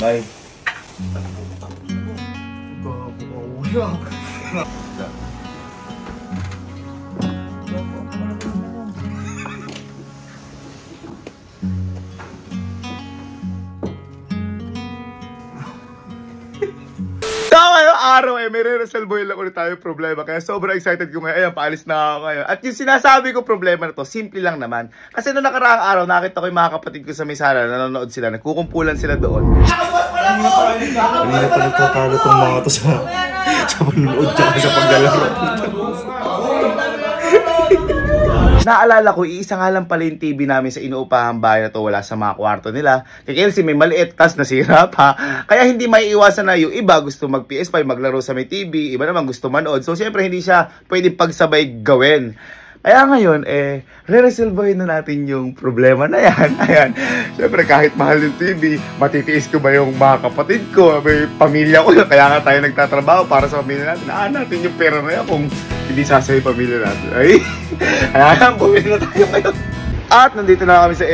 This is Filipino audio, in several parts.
Bye. Araw may re-resolve lang ulit tayo problema. Kaya sobrang excited ko ngayon. Ayan, paalis na ako ngayon. At yung sinasabi ko problema na to, simple lang naman. Kasi noong nakaraang araw, nakita ko yung mga kapatid ko sa may sala, nanonood sila, nagkukumpulan sila doon. Kanina pa nagkakalo tong mga to sa panonood tsaka sa paglalaro. Naalala ko, iisa nga lang pala yung TV namin sa inuupahang bahay na to, wala sa mga kwarto nila. Kay Kelsey may maliit, tas nasira pa. Kaya hindi maiiwasan na yung iba gusto mag PS5, maglaro sa may TV, iba naman gusto manood. So syempre hindi siya pwedeng pagsabay gawin. Kaya ngayon, re-resolvehin na natin yung problema na yan. Ayan, syempre kahit mahal yung TV, matitiis ko ba yung mga kapatid ko, may pamilya ko, kaya nga tayo nagtatrabaho para sa pamilya natin. Natin yung pera na yan kung hindi sasaya yung pamilya natin. Ay, kaya nga, bumili na tayo ngayon. At nandito na kami sa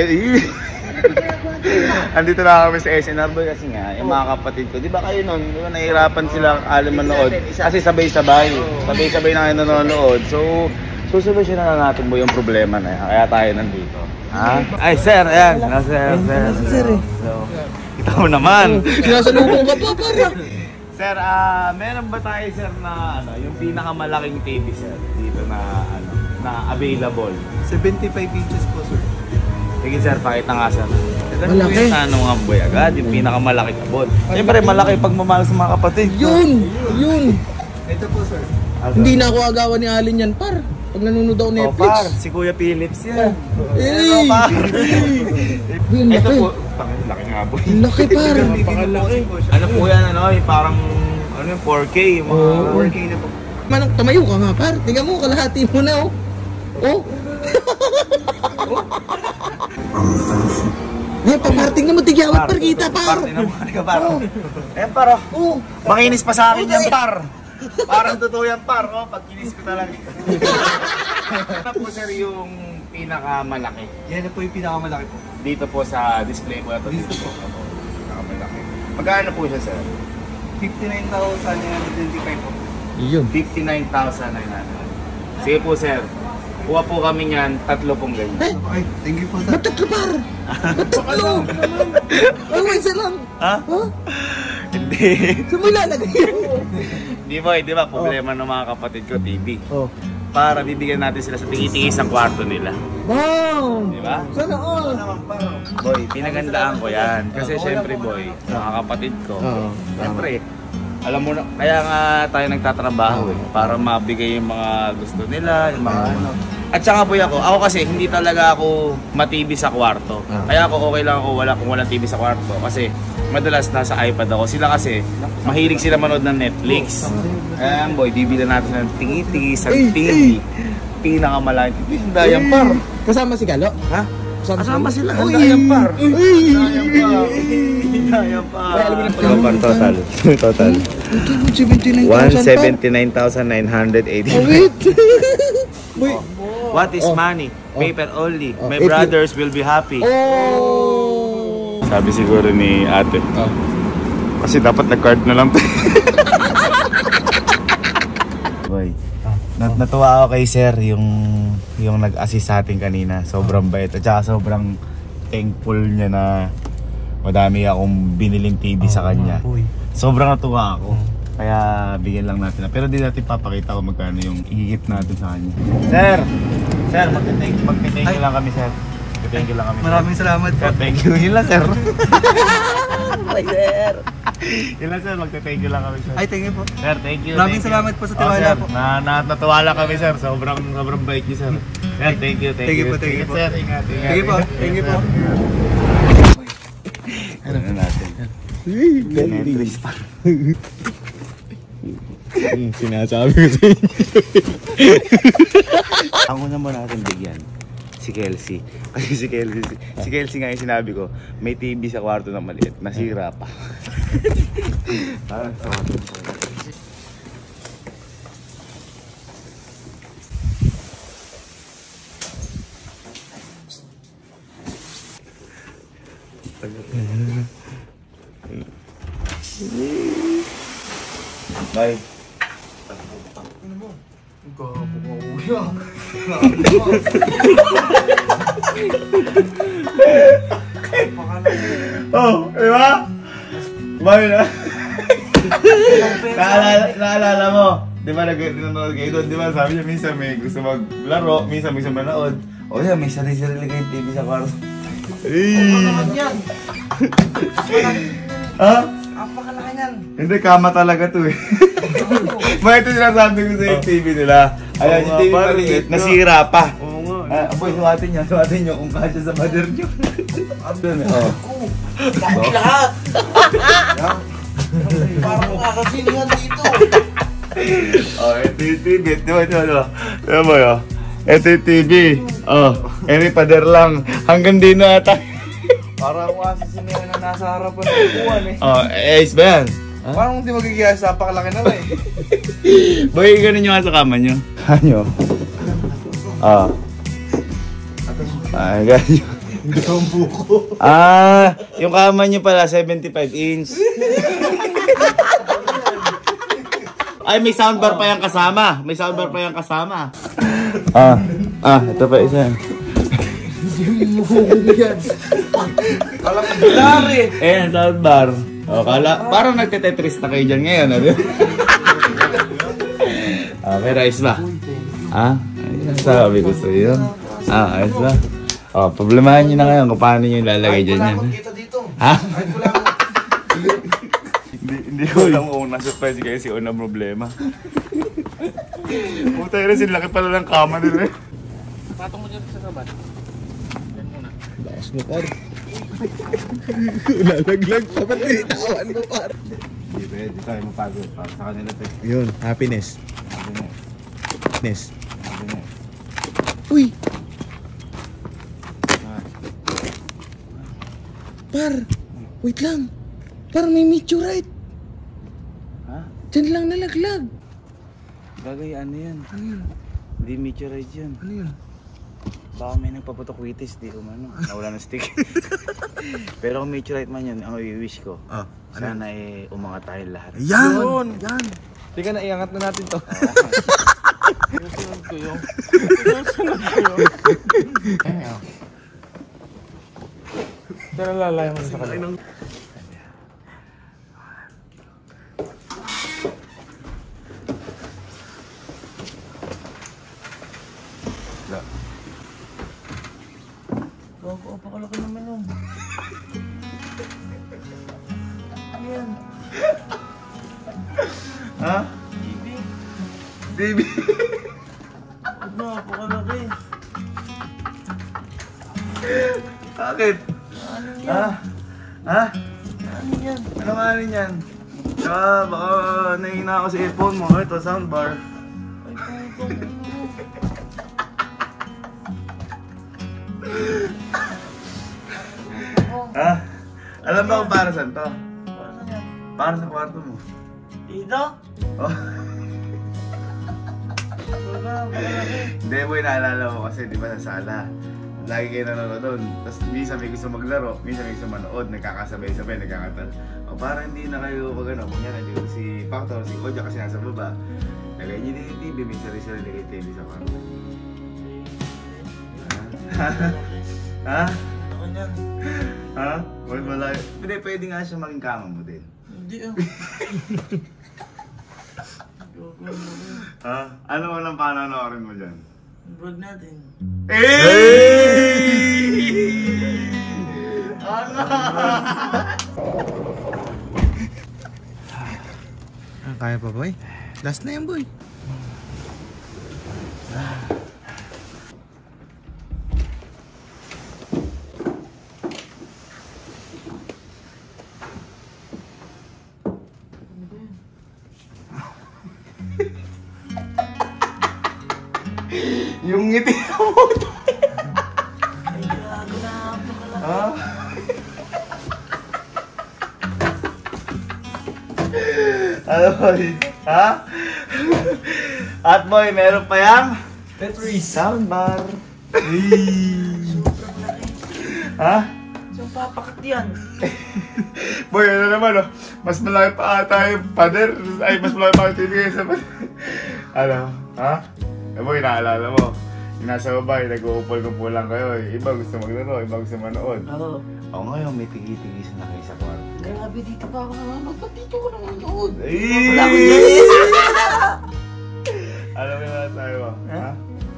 andito na kami sa SNR Boy kasi nga, yung mga kapatid ko, di ba kayo nun, di ba nahihirapan silang alam manood? Kasi sabay-sabay na kayo nanonood. So, susolusyonan na natin mo yung problema na yan. Kaya tayo nandito. Ha? Ay, sir, ayan. Sir. So, kita mo naman. Sinasalubong ka pa, para. Sir, meron ba tayo, sir, na yung pinakamalaking TV, sir, dito na, na available? 75 inches po, sir. Sige, sir, pakita nga, sir. Malaki. Tanong nga, boy, agad, yung pinakamalaki kabon. Siyempre, malaki pagmamahal sa mga kapatid. Yun! Ito po, sir. Hindi na ako agawan ni Alin yan, par. Pag nanonood ako Netflix. Par, si Kuya Philips yan. Par. Ito po, laki nga, boy. Laki, par. Napakalaki. Ano po yan, parang, 4K. 4K na po. Manong, tamayo ka nga, par. Tingnan mo, kalahati mo na, oh. Oh. Pamarting naman, tigyawat, par, kita, par. Parting naman ka, par. Ayan, par, oh. Makinis pa sa akin yan, par. Parang totoo yan, par. Oh, pagkinis ko talaga. Ano po, sir, yung pinakamalaki? Yan po yung pinakamalaki po. Dito po sa display po na ito. Dito po. Pinakamalaki. Magkano po siya, sir? 59,925 po. Iyon. 59,900. Sige po, sir. Kuha po kami niyan, 3 pong ganyan. Ay, thank you po, sir. Ba't 3, par? Ba't 3? Ay, isa lang. Ha? Hindi. Saan mo ilalagay yun? Hindi ba? Problema ng mga kapatid ko, TV. Oh. Para bibigyan natin sila sa tingi-tingi sa kwarto nila. Wow! Di ba? Sana all! Boy, pinagandaan ko yan. Kasi syempre, boy, mga kapatid ko, syempre, alam mo na, kaya nga tayo nagtatrabaho para mabigay yung mga gusto nila, yung mga ano. At saka po ako kasi hindi talaga ako ma-TV sa kwarto. Kaya ako okay lang ako kung walang TV sa kwarto. Kasi madalas nasa iPad ako. Sila kasi, mahilig sila manood ng Netflix. Ayan boy, bibili natin ng tingi-tingi sa TV. Pinakamalaki. Dayang par. Kasama si Galo? Ha? Kasama sila. Dayang par. Dayang par. Total. 179,980. Wait! Boy. What is money? Paper only. My brothers will be happy. Oh! Sabi siguro ni ate. Kasi dapat nag-card na lang. Boy, natuwa ako kay sir yung nag-assist sa atin kanina. Sobrang bait at saka sobrang thankful niya na madami akong biniling TV sa kanya. Sobrang natuwa ako. Kaya bigyan lang natin. Pero di natin papakita kung magkano yung ihigit natin sa kanya. Sir, magte-thank you lang kami, sir. Thank you lang kami. Maraming salamat po. Thank you. Yun lang, sir. Bye, sir. Yun lang, sir. Magte-thank you lang kami, sir. Ay, thank you po. Sir, thank you. Maraming salamat po sa tiwala po. Natuwa lang kami, sir. Sobrang bait niyo, sir. Sir, thank you. Thank you po. Sir, ingat. Thank you po. Thank you po. Ano na natin? Netflix pa. Sinasabi ko sa inyo. Ang una mo natin bigyan, si Kelsey. Kasi si Kelsey nga yung sinabi ko, may TV sa kwarto na maliit, nasira pa. Bye. Oh, di ba? Bye na. Naalala mo, di ba nanonood kayo doon? Di ba sabi niya minsan may gusto maglaro, minsan may gusto manood. O yan, may sarili-sarili kayong TV sa kwarto. Ha? Apakalaki yan. Hindi, kama talaga to eh. Bakit ito sinasabi ko sa yung TV nila? Ayan, yung TV maliit, nasira pa. Oo nga. Boy, suwatin nyo kung kasya sa mother nyo. Oh. Bakit lahat? Parang makakasilingan dito. Oh, ito yung TV. Di ba? Diba mo yun? Ito yung TV. Oh, any pader lang. Hanggang din na ata. Parang makakasinihan na nasa harapan ng upuan eh. Oh, ayos ba yan? Parang hindi magigiyas sa apakalaki na eh. Boy, ganun nyo nga sa kama nyo. Ano? Ah. Ay, ganyan. Hindi ka ang buko. Yung kama nyo pala, 75 inch. Ay, may soundbar pa yung kasama. May soundbar pa yung kasama. Ito pa isa. Hindi mo yan. Kala ka bilari. Ayan, soundbar. O, parang nagte-tetris na kayo dyan ngayon. May rice ba? Ayun, sabi ko sa iyo. Ayos ba? O, problemahan nyo na ngayon kung paano nyo ilalagay dyan yan. Kita dito. Ha? Hindi ko alam kung nasa-surprise kayo si unang problema. Puta yun, sinlaki pala ng kama nila eh. Patong mo dyan sa kaban. Yan muna. Lakas mo, par. Lalaglag pa ba? Tawan mo, par. Hindi pwede tayo mapagod para sa kanila ito. Yun, happiness. Happiness. Happiness. Uy! Par! Wait lang! Par, may meteorite! Ha? Diyan lang nalaglag! Bagay, ano yan? Ano yun? Hindi meteorite yan. Ano yun? Baka may nagpaputok witis, di umano. Nawala ng stick. Pero kung meteorite man yun, ang i-wish ko. Sana umangat tayo lahat. Yan! Yan! Teka na, iangat na natin to. Susunod ko yung... Pero lalaya mo sa kanila. Gago, pakalaki naman yun. Ayan. Ha? TV. TV. Huwag na, pakalaki. Bakit? Ano yan? Ha? Ano yan? Ano nga rin yan? Tsaka baka nahihina ako sa earphone mo. Ito, soundbar. Ay, kung Ha? Alam ba kung para saan to? Para yan? Para sa kwarto mo. Dito? Oh. Wala, pakalaki. Hindi boy, naalala ko kasi di ba sa sala. Lagi kayo nanonood doon. Tapos minsan may gusto maglaro, minsan may gusto manood, nagkakasabay-sabay, nagkakatal. O para hindi na kayo pag ano, kunya nandito si Pactor, si Kodja kasi nasa baba. Lagay niyo din yung TV, may sarili-sarili nagay TV sa kwarto. Ha? Ako yan. Ha? Huwag malayo. Hindi, pwede nga siya maging kama mo din. Hindi ah. Ha? Ano mo lang panonoorin mo dyan? Vlog natin. Ano? Kaya pa boy? Last na yan boy. Yung ngiti mo. Ay, gago na. Pakalaki. Ha? Ano boy? Ha? At boy, meron pa yang Tetris. soundbar. Sobrang laki. Ha? Saan papakat yan? Boy, ano naman, oh. Mas malaki pa ata yung pader. Ay, mas malaki pa yung TV kaysa pader. Ano? Ha? Eh, boy, naalala mo. Yung nasa babae, nag-uupol-kupol lang kayo. Iba gusto maglaro, iba gusto manood. Oo. O ngayon, may tigi-tigisa na kayo sa kwarto. Grabe, dito pa ako nanonood. Ba't dito ko nanonood? Ay! Wala akong dali. Ano ba yung masasabi mo? Ha?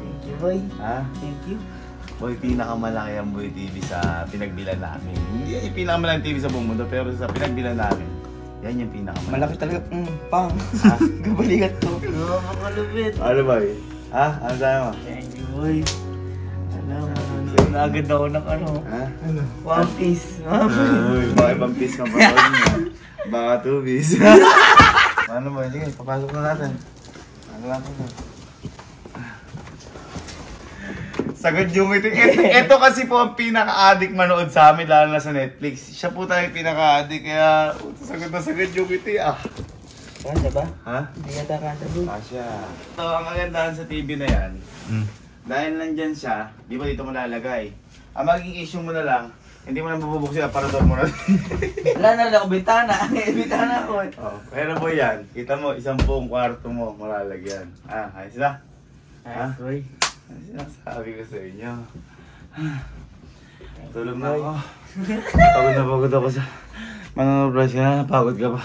Thank you, boy. Ha? Thank you. Boy, pinakamalaki ang Boy TV sa pinagbilan namin. Hindi yan yung pinakamalaki TV sa buong mundo, pero sa pinagbilan namin, yan yung pinakamalaki. Malaki talaga. Pang. Ha? Gabalikat to. Oo, makalupit. Ano ba eh? Ha? Ano sabi mo? Thank you, boy. Alam, na agad ako ng ano. Ha? One Piece. Uy, baka ibang piece ka pa mo. Baka 2 piece. Ano ba? Sige, papasok na natin. Ano natin na? Sagad yung ngiti. Ito kasi po ang pinaka-addict manood sa amin, lalo na sa Netflix. Siya po tayo pinaka-addict, kaya sagad na sagad yung ngiti ah. Kanda ba? Ha? Hindi yata kanda, boy. Asya. So, ang kagandahan sa TV na yan, dahil nandyan siya, di ba dito mo lalagay? Ang magiging issue mo na lang, hindi mo na mabubuksin ang aparador mo na. Wala na lang ako bintana. Bintana ako eh. Oh, pero po yan, kita mo, isang buong kwarto mo malalagyan. Ah, ayos na? Ayos, boy. Ano sinasabi ko sa inyo? Tulog na ako. Pagod na pagod ako sa manonood ka na, pagod ka pa.